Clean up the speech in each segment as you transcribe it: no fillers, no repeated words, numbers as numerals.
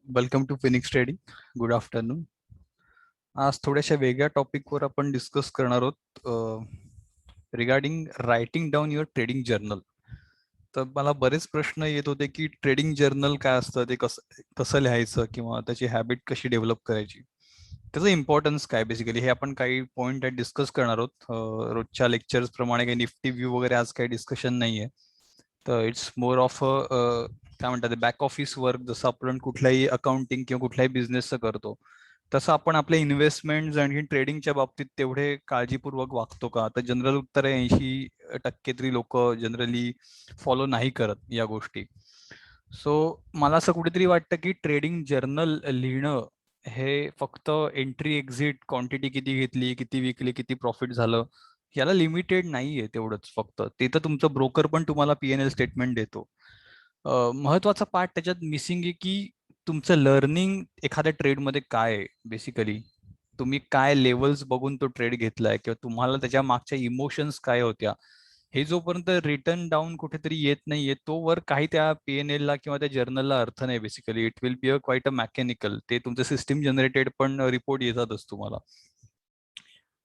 Welcome to Phoenix trading. Good afternoon. आज थोड्याशा वेगळ्या टॉपिकवर आपण डिस्कस करणार आहोत regarding writing down your trading journal. तर मला बरेच प्रश्न येत होते की ट्रेडिंग जर्नल काय असतं, ते कसं कसं लिहायचं किंवा त्याची हॅबिट कशी डेव्हलप करायची, त्याचं इम्पॉर्टन्स काय. बेसिकली हे आपण काही पॉईंट डिस्कस करणार आहोत. रोजच्या लेक्चर्स प्रमाणे काही निफ्टी व्ह्यू वगैरे आज काही डिस्कशन नाहीये. तर इट्स मोर ऑफ काय म्हणतात बॅक ऑफिस वर्क. जसं आपण कुठल्याही अकाउंटिंग किंवा कुठल्याही बिझनेसचं करतो, तसं आपण आपल्या इन्व्हेस्टमेंट आणि ट्रेडिंगच्या बाबतीत तेवढे काळजीपूर्वक वागतो का. तर जनरल उत्तर आहे 80% तरी लोक जनरली फॉलो नाही करत या गोष्टी. सो मला असं कुठेतरी वाटतं की ट्रेडिंग जर्नल लिहिणं हे फक्त एंट्री एक्झिट, क्वांटिटी किती घेतली, किती विकली, किती प्रॉफिट झालं, याला लिमिटेड नाहीये तेवढंच. फक्त ते तर तुमचं ब्रोकर पण तुम्हाला पीएनएल स्टेटमेंट देतो. महत्वाचा पार्ट त्याच्यात मिसिंग आहे की तुमचं लर्निंग एखाद्या ट्रेडमध्ये काय आहे. बेसिकली तुम्ही काय लेवल्स बघून तो ट्रेड घेतलाय किंवा तुम्हाला त्याच्या मागच्या इमोशन्स काय होत्या, हे जोपर्यंत रिटर्न डाऊन कुठेतरी येत नाहीये तोवर काही त्या पीएनएल ला किंवा त्या जर्नलला अर्थ नाही. Basically it will be a quiet a mechanical. ते तुमचं सिस्टीम जनरेटेड पण रिपोर्ट येतातच तुम्हाला.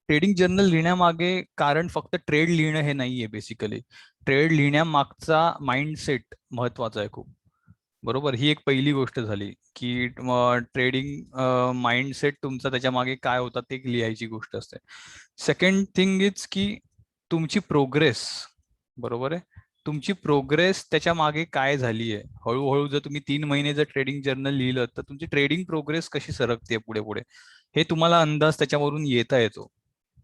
ट्रेडिंग जर्नल लिहिण्यामागे कारण फक्त ट्रेड लिहिणं हे नाहीये. बेसिकली ट्रेड लिहिण्यामागचा माइंडसेट महत्वाचा आहे खूप. बरोबर, ही एक पहिली गोष्ट झाली की ट्रेडिंग माइंडसेट तुमचा त्याच्या मागे काय होता ते लिहायची गोष्ट असते. सेकंड थिंग इज की तुमची प्रोग्रेस. बरोबर आहे, तुमची प्रोग्रेस त्याच्या मागे काय झाली आहे. हळूहळू जर तुम्ही 3 महिने जर ट्रेडिंग जर्नल लिहिलं तर तुमची ट्रेडिंग प्रोग्रेस कशी सरकते पुढे पुढे, हे तुम्हाला अंदाज त्याच्यावरून येता येतो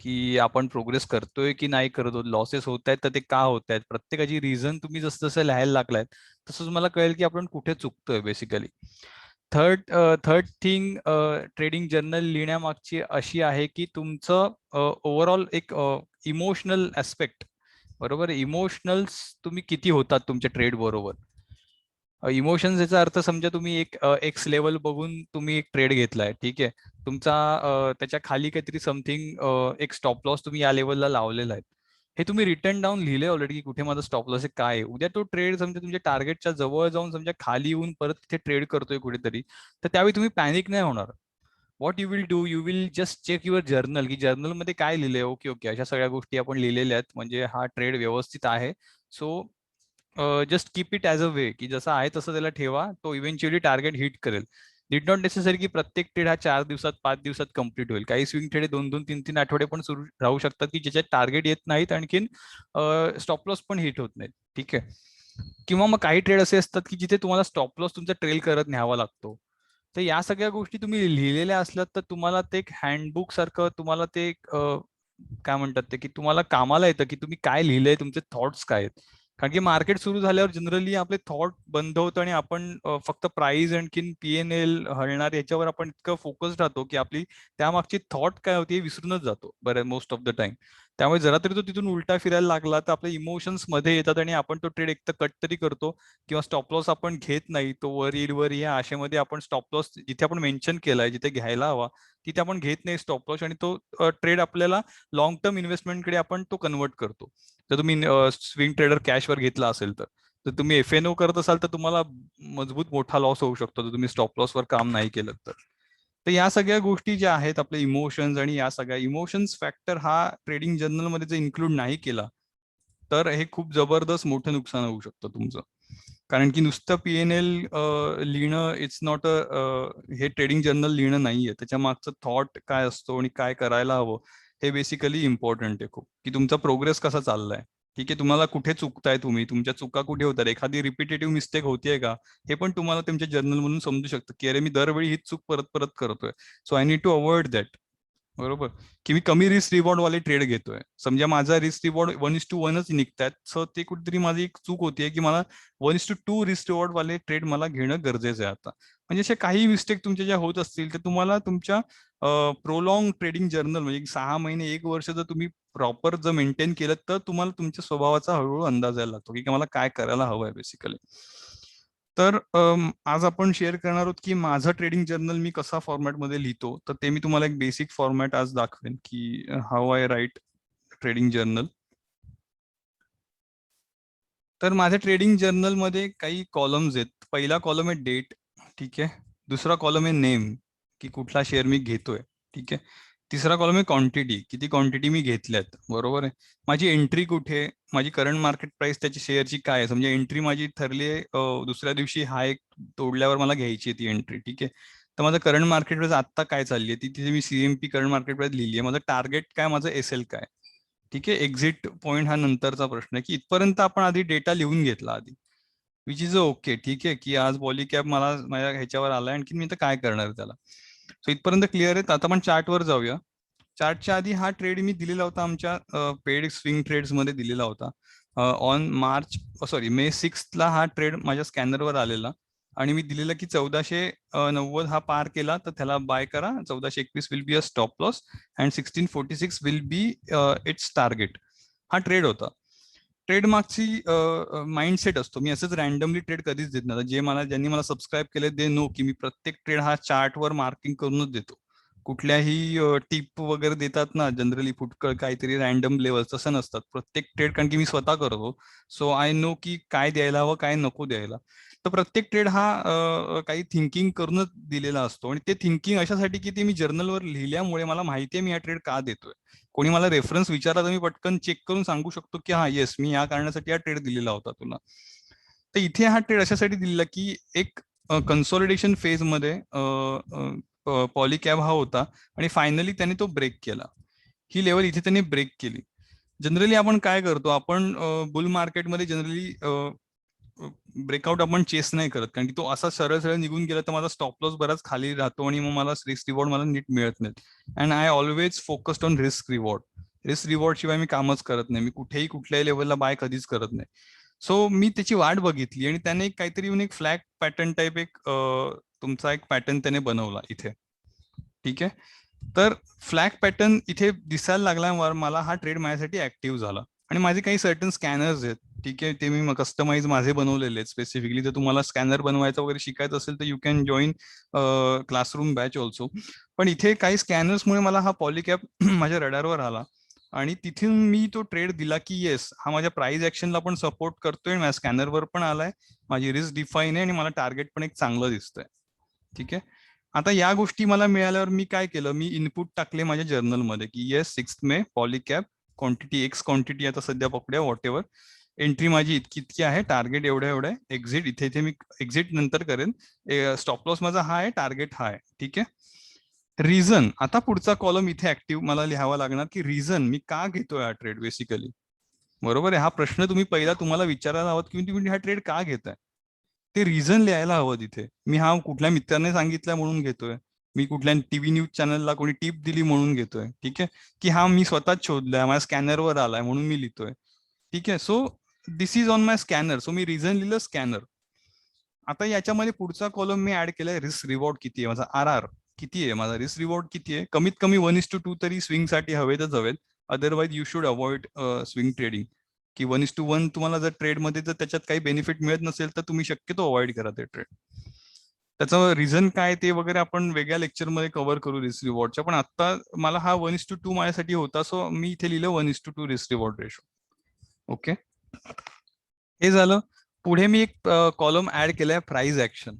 की आपण प्रोग्रेस करतोय की नाही करत आहोत. लॉसेस होत आहेत तर ते का होत आहेत, प्रत्येकाची रिझन तुम्ही जसं जसं लिहायला लागलाय तसंच मला कळेल की आपण कुठे चुकतोय. Basically third third thing trading journal लिहिण्यामागची अशी आहे की तुमचं ओव्हरऑल एक इमोशनल ऍस्पेक्ट. बरोबर, इमोशनल्स तुम्ही किती होतात तुमच्या ट्रेड बरोबर. इमोशन्स याचा अर्थ समजा तुम्ही एक एक्स लेवल बघून तुम्ही एक ट्रेड घेतलाय, ठीक आहे. तुमचा त्याच्या खाली काहीतरी समथिंग एक स्टॉप लॉस तुम्ही या लेवलला लावलेला आहे. हे तुम्ही रिटर्न डाऊन लिहिले ऑलरेडी की कुठे माझा स्टॉप लॉस आहे, काय आहे. उद्या तो ट्रेड समजा तुमच्या टार्गेटच्या जवळ जाऊन समजा खाली येऊन परत तिथे ट्रेड करतोय कुठेतरी, तर त्यावेळी तुम्ही पॅनिक नाही होणार. What you will do, you will just check your journal की जर्नलमध्ये काय लिहिलंय. ओके ओके, अशा सगळ्या गोष्टी आपण लिहिलेल्या आहेत, म्हणजे हा ट्रेड व्यवस्थित आहे. So just keep it as a way की जसं आहे तसं त्याला ठेवा, तो इव्हेंच्युअली टार्गेट हिट करेल. डिड नॉट नेसेसरी की प्रत्येक ट्रेड हा 4 दिवसात 5 दिवसात कम्प्लीट होईल. काही स्विंग ट्रेड 2-2, 3-3 आठवडे पण सुरू राहू शकतात की ज्याच्यात टार्गेट येत नाहीत, आणखीन स्टॉप लॉस पण हिट होत नाहीत. ठीक आहे. किंवा मग काही ट्रेड असे असतात की जिथे तुम्हाला स्टॉप लॉस तुमचा ट्रेल करत न्यावा लागतो. तर या सगळ्या गोष्टी तुम्ही लिहिलेल्या असल्यात तर तुम्हाला ते एक हँडबुक सारखं तुम्हाला ते काय म्हणतात ते की तुम्हाला कामाला येतं की तुम्ही काय लिहिलंय, तुमचे थॉट्स काय आहेत. कारण की मार्केट सुरू झाल्यावर जनरली आपले थॉट बंद होतं आणि आपण फक्त प्राइस आणखीन पीएनएल हलणार याच्यावर आपण इतकं फोकस्ड राहतो की आपली त्यामागची थॉट काय होती हे विसरूनच जातो बरं मोस्ट ऑफ द टाइम. त्यामुळे जरा तरी तो तिथून उलटा फिरायला लागला तर आपल्या इमोशन्स मध्ये येतात आणि आपण तो ट्रेड एक तर कट तरी करतो किंवा स्टॉप लॉस आपण घेत नाही. तो वर येईल वर या आशेमध्ये आपण स्टॉप लॉस जिथे आपण मेन्शन केलाय जिथे घ्यायला हवा तिथे आपण घेत नाही स्टॉप लॉस, आणि तो ट्रेड आपल्याला लॉंग टर्म इन्व्हेस्टमेंटकडे आपण तो कन्वर्ट करतो. जर तुम्ही स्विंग ट्रेडर कॅशवर घेतला असेल तर तुम्ही एफएनओ करत असाल तर तुम्हाला मजबूत मोठा लॉस होऊ शकतो जर तुम्ही स्टॉप लॉसवर काम नाही केलं तर. तर या सगळ्या गोष्टी ज्या आहेत आपले इमोशन्स, आणि या सगळ्या इमोशन्स फॅक्टर हा ट्रेडिंग जर्नलमध्ये जर इन्क्लूड नाही केला तर हे खूप जबरदस्त मोठं नुकसान होऊ शकतं तुमचं. कारण की नुसतं पीएनएल लिहिणं इट्स नॉट हे ट्रेडिंग जर्नल लिहिणं नाहीये. त्याच्या मागचं थॉट काय असतो आणि काय करायला हवं हे बेसिकली इम्पॉर्टंट आहे खूप, की तुमचा प्रोग्रेस कसा चाललाय. ठीक आहे, तुम्हाला कुठे चुकताय, तुम्ही तुमच्या चुका कुठे होतात, एखादी रिपिटेटिव्ह मिस्टेक होतीये का, हे पण तुम्हाला तुमच्या जर्नल मधून समजू शकतं की अरे मी दरवेळी हीच चूक परत परत करतोय. So I need to avoid that. बरोबर, की मी कमी रिस्क रिवॉर्ड वाले ट्रेड घेतोय. समजा माझा रिस्क रिवॉर्ड 1:1च निघतायत, सो ते कुठेतरी माझी एक चूक होतीये की मला 1:2 रिस्क रिवॉर्ड वाले ट्रेड मला घेणं गरजेचं आहे आता. म्हणजे अशा काही मिस्टेक तुमच्या ज्या होत असतील तर तुम्हाला तुमच्या प्रोलॉंग ट्रेडिंग जर्नल म्हणजे 6 महिने 1 वर्ष जर तुम्ही प्रॉपर जर मेंटेन केलं तर तुम्हाला तुमच्या स्वभावाचा हळूहळू अंदाज यायला लागतो की मला काय करायला हवं आहे बेसिकली. तर आज आपण शेअर करणार आहोत की माझं ट्रेडिंग जर्नल मी कसा फॉर्मॅटमध्ये लिहितो. तर ते मी तुम्हाला एक बेसिक फॉर्मॅट आज दाखवेन की how I write trading journal. तर माझ्या ट्रेडिंग जर्नलमध्ये काही कॉलम्स आहेत. पहिला कॉलम आहे डेट. ठीक आहे, दुसरा कॉलम आहे नेम, की कुठला शेअर मी घेतोय. ठीक आहे. तिसरा कॉलम आहे क्वांटिटी, किती क्वांटिटी मी घेतल्यात. बरोबर आहे. माझी एंट्री कुठे, माझी करंट मार्केट प्राइस त्याची शेअरची काय आहे. म्हणजे एंट्री माझी ठरली आहे दुसऱ्या दिवशी हाय तोडल्यावर मला घ्यायची आहे ती एंट्री. ठीक आहे. तर माझं करंट मार्केट प्राइस आत्ता काय चालली आहे ती तिथे मी सीएमपी करंट मार्केट प्राइस लिहिली आहे. माझं टार्गेट काय, माझं एसएल काय. ठीक आहे. एक्झिट पॉईंट हा नंतरचा प्रश्न आहे, की इथपर्यंत आपण आधी डेटा लिहून घेतला आधी, विच इज ओके. ठीक आहे, की आज पॉलीकॅप मला माझ्या ह्याच्यावर आलाय, आणखी मी तर काय करणार त्याला. सो इथपर्यंत क्लिअर आहे. आता आपण चार्टवर जाऊया. चार्टच्या आधी हा ट्रेड मी दिलेला होता आमच्या पेड स्विंग ट्रेड्स मध्ये दिलेला होता. ऑन मे 6ला हा ट्रेड माझ्या स्कॅनरवर आलेला आणि मी दिलेला की 1490 हा पार केला तर त्याला बाय करा. 1421 will be a stop loss and 1646 will be it's target. हा ट्रेड होता. ट्रेड मागची माइंडसेट असतो. मी असंच रॅन्डमली ट्रेड कधीच देत नाही. ज्यांनी मला सबस्क्राईब केले दे नो की मी प्रत्येक ट्रेड हा चार्टवर मार्किंग करूनच देतो. कुठल्याही टिप वगैरे देतात ना जनरली फुटकळ काहीतरी रॅन्डम लेवल, तसं नसतात प्रत्येक ट्रेड, कारण की मी स्वतः करतो. सो आय नो की काय द्यायला हवं काय नको द्यायला. तर प्रत्येक ट्रेड हा काही थिंकिंग करूनच दिलेला असतो आणि ते थिंकिंग अशासाठी की ते मी जर्नलवर लिहिल्यामुळे मला माहिती आहे मी हा ट्रेड का देतोय. कोणी मला रेफरन्स विचारला तर मी पटकन चेक करून सांगू शकतो की हा येस मी या कारणासाठी हा ट्रेड दिलेला होता तुला. तर इथे हा ट्रेड अशासाठी दिलेला की एक कन्सॉलिडेशन फेज मध्ये पॉलीकॅब हा होता आणि फायनली त्याने तो ब्रेक केला. ही लेवल इथे त्यांनी ब्रेक केली. जनरली आपण काय करतो, आपण बुल मार्केटमध्ये जनरली ब्रेकआउट आपण चेस नाही करत, कारण की तो असा सरळ सरळ निघून गेला तर माझा स्टॉप लॉस बराच खाली राहतो आणि मग मला रिस्क रिवॉर्ड मला नीट मिळत नाही. And I always focused on risk reward. Risk reward शिवाय मी कामच करत नाही. मी कुठेही कुठल्याही लेवलला बाय कधीच करत नाही. सो मी त्याची वाट बघितली आणि त्याने एक काहीतरी येऊन एक फ्लॅग पॅटर्न टाईप एक तुमचा एक पॅटर्न त्याने बनवला इथे. ठीक आहे. तर फ्लॅग पॅटर्न इथे दिसायला लागल्यावर मला हा ट्रेड माझ्यासाठी ऍक्टिव्ह झाला आणि माझे काही सर्टन स्कॅनर्स आहेत. ठीक आहे. ते मी कस्टमाइज माझे बनवलेले आहेत स्पेसिफिकली. जर तुम्हाला स्कॅनर बनवायचं वगैरे शिकायचं असेल तर you can join classroom batch also. पण इथे काही स्कॅनर्समुळे मला हा पॉलीकॅप माझ्या रडारवर आला आणि तिथून मी तो ट्रेड दिला की येस हा माझ्या प्राइस ऍक्शनला पण सपोर्ट करतोय, माझ्या स्कॅनरवर पण आलाय, माझी रिस्क डिफाईन आहे आणि मला टार्गेट पण एक चांगलं दिसतंय. ठीक आहे. आता या गोष्टी मला मिळाल्यावर मी काय केलं, मी इनपुट टाकले माझ्या जर्नलमध्ये की येस 6 मे पॉलीकॅप क्वांटिटी एक्स क्वांटिटी आता सध्या पकड्या वॉट एव्हर, एंट्री माझी इतकी इतकी आहे, टार्गेट एवढं एवढं आहे, एक्झिट इथे इथे मी एक्झिट नंतर करेन, स्टॉप लॉस माझा हा आहे, टार्गेट हा आहे. ठीक आहे. रिझन, आता पुढचा कॉलम इथे ऍक्टिव्ह मला लिहावा लागणार की रिझन मी का घेतोय हा ट्रेड बेसिकली. बरोबर आहे. हा प्रश्न तुम्ही पहिला तुम्हाला विचारायला हवा की तुम्ही हा ट्रेड का घेताय, ते रिझन लिहायला हवं तिथे. मी हा कुठल्या मित्राने सांगितलं म्हणून घेतोय, मी कुठल्या टीव्ही न्यूज चॅनलला कोणी टिप दिली म्हणून घेतोय. ठीक आहे. की हा मी स्वतःच शोधलाय, माझ्या स्कॅनरवर आलाय म्हणून मी लिहितोय. ठीक आहे. So this is on my scanner. So me reason लिहिलं स्कॅनर. आता याच्यामध्ये पुढचा कॉलम मी ऍड केलाय रिस्क रिवॉर्ड किती आहे माझा, आर आर किती आहे माझा, रिस्क रिवॉर्ड किती आहे. कमीत कमी 1:2 तरी स्विंग साठी हवेतच हवेत. Otherwise you should avoid swing trading. की 1:1 तुम्हाला जर ट्रेडमध्ये जर त्याच्यात काही बेनिफिट मिळत नसेल तर तुम्ही शक्यतो अवॉइड करा ते ट्रेड. त्याचं रिझन काय ते वगैरे आपण वेगळ्या लेक्चरमध्ये कव्हर करू रिस्क रिवॉर्डच्या. पण आता मला हा 1:2 माझ्यासाठी होता, सो मी इथे लिहिलं 1:2 रिस्क रिवॉर्ड रेशो. ओके. हे झालं. पुढे मी एक कॉलम ऍड केलाय प्राइस ऍक्शन.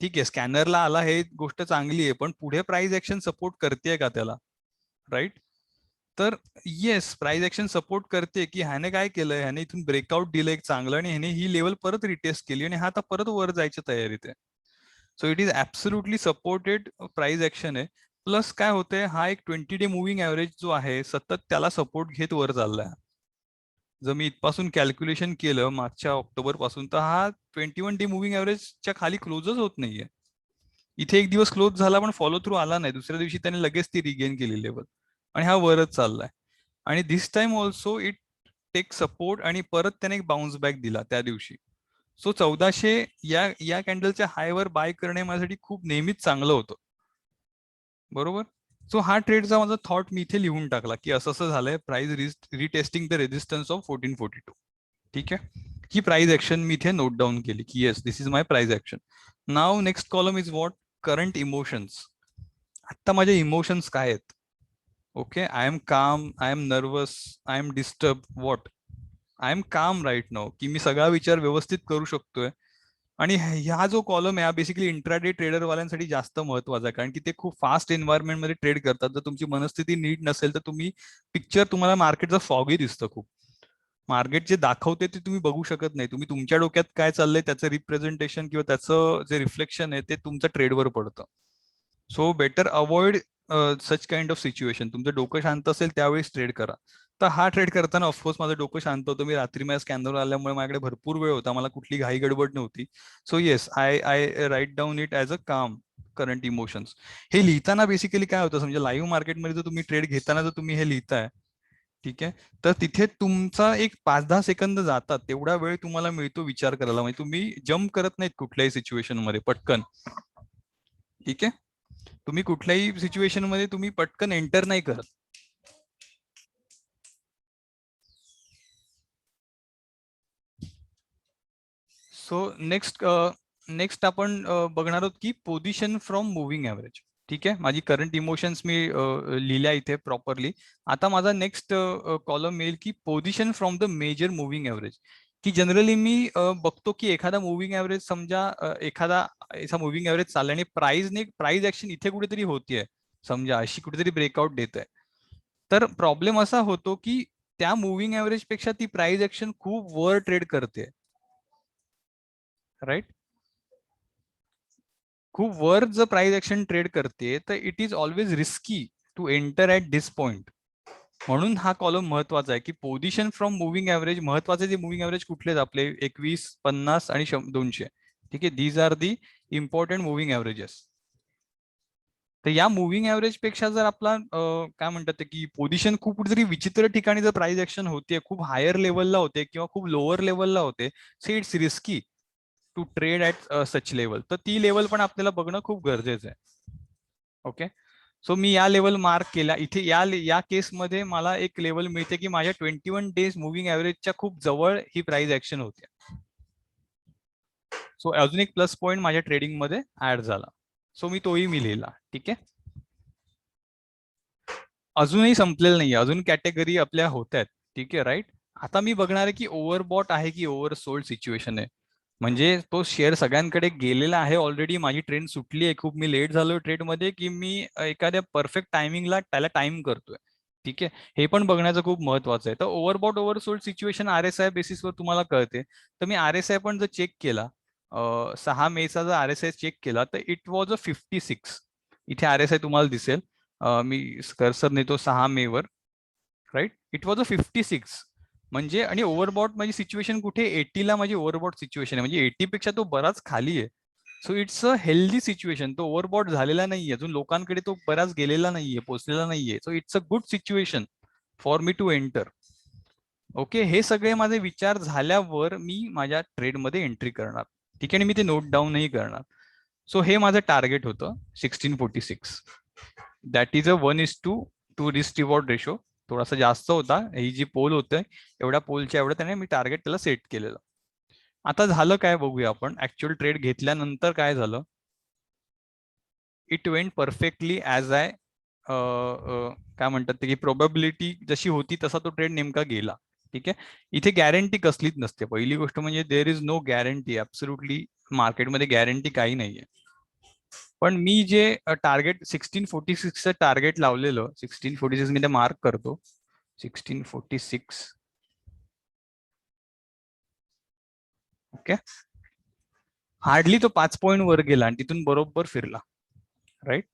ठीक आहे. स्कॅनरला आला हे गोष्ट चांगली आहे, पण पुढे प्राइस ऍक्शन सपोर्ट करते का त्याला, राईट. तर येस प्राइस ऍक्शन सपोर्ट करते की ह्याने काय केलंय, ह्याने इथून ब्रेकआउट दिलं एक चांगलं आणि ह्याने ही लेवल परत रिटेस्ट केली आणि हा आता परत वर जायच्या तयारीत आहे. So it is absolutely supported price action आहे. प्लस काय होतंय, हा एक 20 डे मुव्हिंग ऍव्हरेज जो आहे सतत त्याला सपोर्ट घेत वर चाललाय. जर मी इथपासून कॅल्क्युलेशन केलं मागच्या ऑक्टोबर पासून तर हा 21 डे मुव्हिंग ऍव्हरेजच्या खाली क्लोजच होत नाहीये. इथे एक दिवस क्लोज झाला पण फॉलो थ्रू आला नाही, दुसऱ्या दिवशी त्याने लगेच ती रिगेन केली लेवल आणि हा वरच चाललाय. आणि this time also it take support आणि परत त्याने एक बाउन्स बॅक दिला त्या दिवशी. सो 1400 या कॅन्डलच्या हायवर बाय करणे माझ्यासाठी खूप नेहमीच चांगलं होतं. बरोबर. सो हा ट्रेडचा माझा थॉट मी इथे लिहून टाकला की असं असं झालंय, price retesting the resistance of 1442. ठीक आहे. ही प्राइस ऍक्शन मी इथे नोट डाऊन केली की yes this is my price action. Now next column is what, current emotions. आता माझे इमोशन्स काय आहेत. Okay. I am calm, I am nervous, I am disturb, what. I am calm right now, की मी सगळा विचार व्यवस्थित करू शकतोय. आणि ह्या जो कॉलम आहे हा बेसिकली इंट्राडे ट्रेडर वाल्यांसाठी जास्त महत्वाचा आहे, कारण की ते खूप फास्ट एन्व्हायरमेंट मध्ये ट्रेड करतात. जर तुमची मनस्थिती नीट नसेल तर तुम्हाला मार्केटचं फॉगी दिसतं खूप. मार्केट जे दाखवते ते तुम्ही बघू शकत नाही. तुम्ही तुमच्या डोक्यात काय चाललंय त्याचं रिप्रेझेंटेशन किंवा त्याचं जे रिफ्लेक्शन आहे ते तुमच्या ट्रेडवर पडतं. So better avoid such kind of situation. तुमचं डोकं शांत असेल त्यावेळेस ट्रेड करा. तर हा ट्रेड करताना ऑफकोर्स माझं डोकं शांत होतं. मी रात्री माझ्या स्कॅनर आल्यामुळे माझ्याकडे भरपूर वेळ होता. मला कुठली घाई गडबड नव्हती. So yes, I I write down it as a calm current emotions. हे लिहिताना बेसिकली काय होतं म्हणजे लाईव्ह मार्केटमध्ये जर तुम्ही ट्रेड घेताना जर तुम्ही हे लिहिताय, ठीक आहे, तर तिथे तुमचा एक 5-10 सेकंद जातात. तेवढा वेळ तुम्हाला मिळतो विचार करायला. म्हणजे तुम्ही जम्प करत नाहीत कुठल्याही सिच्युएशन मध्ये पटकन. ठीक आहे, तुम्ही कुठल्याही सिच्युएशन मध्ये तुम्ही पटकन एंटर नाही करत. सो नेक्स्ट आपण बघणार आहोत की पोझिशन फ्रॉम मुव्हिंग ऍव्हरेज. ठीक आहे, माझी करंट इमोशन्स मी लिहिल्या इथे प्रॉपरली. आता माझा नेक्स्ट कॉलम येईल की position from the major moving average. की जनरली मी बघतो की एखादा मुव्हिंग ऍव्हरेज समजा एखादा असा मुव्हिंग ऍव्हरेज चालला आणि प्राइस ऍक्शन इथे कुठेतरी होतीये, समजा अशी कुठेतरी ब्रेकआउट देत आहे. तर प्रॉब्लेम असा होतो की त्या मुव्हिंग ऍव्हरेज पेक्षा ती प्राइस ऍक्शन खूप वर ट्रेड करते. राईट, खूप वर जर प्राइस ऍक्शन ट्रेड करते तर it is always risky to enter at this point. म्हणून हा कॉलम महत्वाचा आहे की पोझिशन फ्रॉम मुव्हिंग ऍव्हरेज. महत्वाचे जे मुव्हिंग ऍव्हरेज कुठलेच आपले 21, 50 आणि 200. ठीक आहे, these are the important moving averages. तर या मुव्हिंग ऍव्हरेज पेक्षा जर आपला काय म्हणतात ते की पोझिशन खूप कुठेतरी विचित्र ठिकाणी जर प्राइस ऍक्शन होते, खूप हायर लेवलला होते किंवा खूप लोअर लेवलला होते, so it's risky to trade at such level. तर ती लेवल पण आपल्याला बघणं खूप गरजेचं आहे. ओके, सो मी या लेवल मार्क केल्या इथे. या केसमध्ये मला एक लेवल मिळते की माझ्या 21 डेज मुव्हिंग ऍव्हरेजच्या खूप जवळ ही प्राइस ऍक्शन होते. सो अजून एक प्लस पॉईंट माझ्या ट्रेडिंग मध्ये ऍड झाला. सो मी लिहिला. ठीक आहे, अजूनही संपलेलं नाही, अजून कॅटेगरी आपल्या होत आहेत. ठीक आहे, राईट. आता मी बघणार आहे की ओव्हरबॉट आहे की ओव्हर सोल्ड सिच्युएशन आहे. म्हणजे तो शेअर सगळ्यांकडे गेलेला आहे ऑलरेडी, माझी ट्रेन सुटली आहे खूप, मी लेट झालोय ट्रेडमध्ये, की मी एखाद्या परफेक्ट टायमिंगला त्याला टाइम करतोय. ठीक आहे, हे पण बघण्याचं खूप महत्वाचं आहे. तर ओव्हरबॉट ओव्हर सोल्ड सिच्युएशन RSI बेसिसवर तुम्हाला कळते. तर मी RSI पण जर चेक केला, 6 मेचा जर RSI चेक केला तर इट वॉज अ 56. इथे RSI तुम्हाला दिसेल. मी कर्सर नेतो 6 मे वर. Right, it was a 56. म्हणजे आणि ओव्हरबॉट माझी सिच्युएशन कुठे 80ला माझी ओव्हरबॉट सिच्युएशन आहे, म्हणजे 80 पेक्षा तो बराच खाली आहे. So it's a healthy situation. तो ओव्हरबॉट झालेला नाहीये अजून, लोकांकडे तो बराच गेलेला नाहीये, पोहोचलेला नाहीये. So it's a good situation for me to enter. Okay, हे सगळे माझे विचार झाल्यावर मी माझ्या ट्रेडमध्ये एंट्री करणार. ठीक आहे, आणि मी ते नोट डाऊनही करणार. सो हे माझं टार्गेट होतं 1646. That is a 1:2 risk reward ratio. थोडासा जास्त होता, ही जी पोल होते एवढ्या पोलच्या एवढं त्याने मी टार्गेट त्याला सेट केलेलं. आता झालं काय बघूया आपण. ऍक्च्युअल ट्रेड घेतल्यानंतर काय झालं. It went perfectly as I काय म्हणतात ते की प्रोबॅबिलिटी जशी होती तसा तो ट्रेड नेमका गेला. ठीक आहे, इथे गॅरंटी कसलीच नसते. पहिली गोष्ट म्हणजे there is no guarantee, absolutely मार्केटमध्ये गॅरंटी काही नाहीये. पण मी जे टार्गेट 1646चं टार्गेट लावलेलं, 1646 मी ते मार्क करतो. 1646. ओके, हार्डली तो 5 पॉईंट वर गेला आणि तिथून बरोबर फिरला. Right,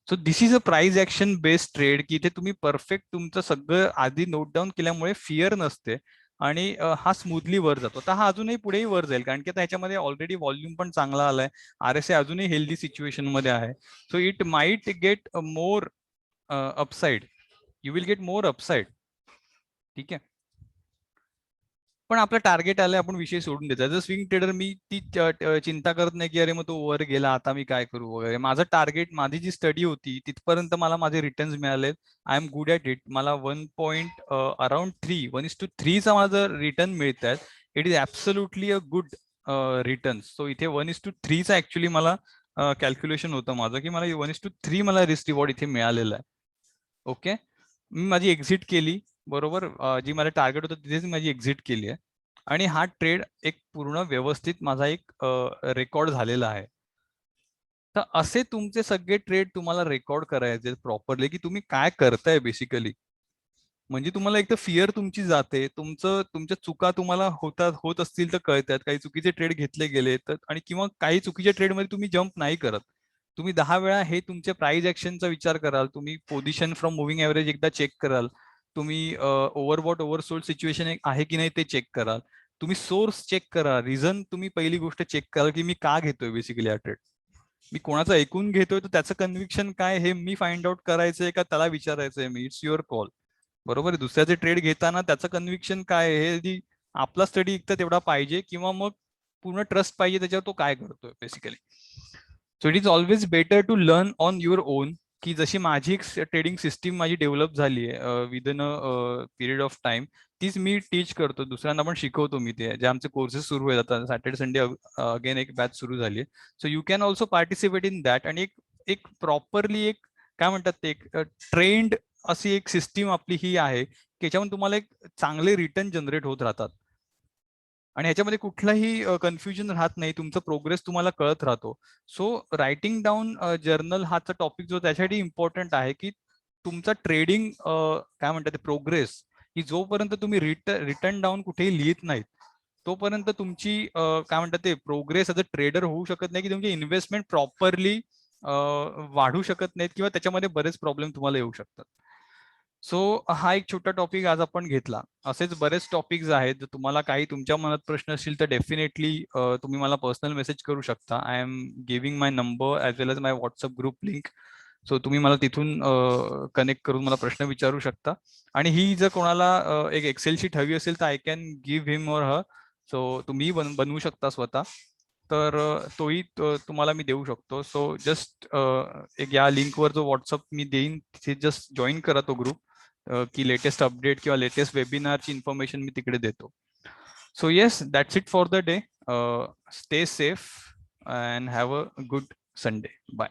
so this is a price action based trade, की इथे तुम्ही परफेक्ट तुमचं सगळं आधी नोट डाऊन केल्यामुळे फिअर नसते आणि हा स्मूथली वर जातो. आता हा अजूनही पुढेही वर जाईल, कारण की आता ह्याच्यामध्ये ऑलरेडी व्हॉल्यूम पण चांगला आलाय. RSI अजूनही हेल्दी सिच्युएशन मध्ये आहे. So it might get more upside. You will get more upside. ठीक आहे, पण आपलं टार्गेट आलंय, आपण विषय सोडून देतो. जर स्विंग ट्रेडर मी ती चिंता करत नाही की अरे मग तो वर गेला आता मी काय करू वगैरे. माझं टार्गेट, माझी जी स्टडी होती तिथपर्यंत मला माझे रिटर्न्स मिळाले. I am good at it. मला 1.3चा माझं रिटर्न मिळत आहेत. It is absolutely a good return. So इथे 1:3चा ऍक्च्युली मला कॅल्क्युलेशन होतं माझं की मला 1:3 मला रिस्क रिवॉर्ड इथे मिळालेला आहे. ओके, मी माझी एक्झिट केली. बरोबर, जी माझं टार्गेट होतं तिथेच माझी एक्झिट केली आहे. आणि हा ट्रेड एक पूर्ण व्यवस्थित माझा एक रेकॉर्ड झालेला आहे. तर असे तुमचे सगळे ट्रेड तुम्हाला रेकॉर्ड करायचे प्रॉपरली, की तुम्ही काय करताय बेसिकली. म्हणजे तुम्हाला एक तर फिअर तुमची जाते, तुमच्या चुका तुम्हाला होत असतील तर कळतात, काही चुकीचे ट्रेड घेतले गेले तर, आणि किंवा काही चुकीच्या ट्रेडमध्ये तुम्ही जंप नाही करत. तुम्ही 10 वेळा हे तुमच्या प्राइस ऍक्शनचा विचार कराल, तुम्ही पोझिशन फ्रॉम मुव्हिंग एव्हरेज एकदा चेक कराल, तुम्ही ओव्हरबॉट ओव्हरसोल्ड सिच्युएशन आहे की नाही ते चेक कराल, तुम्ही सोर्स चेक करा, रिझन तुम्ही पहिली गोष्ट चेक कराल की मी का घेतोय बेसिकली हा ट्रेड, मी कोणाचं ऐकून घेतोय तर त्याचं कन्व्हिक्शन काय हे मी फाइंड आउट करायचंय का त्याला विचारायचंय मी, इट्स युअर कॉल. बरोबर आहे. दुसऱ्याचे ट्रेड घेताना त्याचं कन्व्हिक्शन काय आहे हे आधी आपला स्टडी एक तर तेवढा पाहिजे, किंवा मग पूर्ण ट्रस्ट पाहिजे त्याच्यावर तो काय करतोय basically. So it is always better to learn on your own, की जशी माझी एक ट्रेडिंग सिस्टीम माझी डेव्हलप झाली आहे within a period of time, तीच मी टीच करतो, दुसऱ्यांना पण शिकवतो मी. ते जे आमचे कोर्सेस सुरू आहेत आता सॅटर्डे संडे अगेन एक बॅच सुरू झाली आहे. So you can also participate in that. आणि एक प्रॉपरली एक काय म्हणतात ते एक ट्रेंड अशी एक सिस्टीम आपली ही आहे की याच्यामध्ये तुम्हाला एक चांगले रिटर्न जनरेट होत राहतात आणि ह्याच्यामध्ये कुठलाही कन्फ्युजन राहत नाही, तुमचा प्रोग्रेस तुम्हाला कळत राहतो. सो रायटिंग डाऊन जर्नल हाचा टॉपिक जो त्यासाठी इम्पॉर्टंट आहे, की तुमचा ट्रेडिंग काय म्हणतात प्रोग्रेस ही जोपर्यंत तुम्ही रिटर्न डाऊन कुठेही लिहित नाहीत तोपर्यंत तुमची काय म्हणतात ते प्रोग्रेस ॲज अ ट्रेडर होऊ शकत नाही, की तुमची इन्व्हेस्टमेंट प्रॉपरली वाढू शकत नाहीत, किंवा त्याच्यामध्ये बरेच प्रॉब्लेम तुम्हाला येऊ शकतात. सो हा एक छोटा टॉपिक आज आपण घेतला. असेच बरेच टॉपिक्स आहेत. जर तुम्हाला काही तुमच्या मनात प्रश्न असतील तर डेफिनेटली तुम्ही मला पर्सनल मेसेज करू शकता. I am giving my number as well as my WhatsApp group link. सो तुम्ही मला तिथून कनेक्ट करून मला प्रश्न विचारू शकता. आणि ही जर कोणाला एक एक्सेल शीट हवी असेल तर आय कॅन गिव्ह हिम और हर. सो तुम्ही बनवू शकता स्वतः. तर तोही तुम्हाला मी देऊ शकतो. सो जस्ट एक या लिंकवर जो व्हॉट्सअप मी देईन तिथे जस्ट जॉईन करा तो ग्रुप, की लेटेस्ट अपडेट किंवा लेटेस्ट वेबिनारची इन्फॉर्मेशन मी तिकडे देतो. So yes, that's it for the day. Stay safe and have a good Sunday. Bye.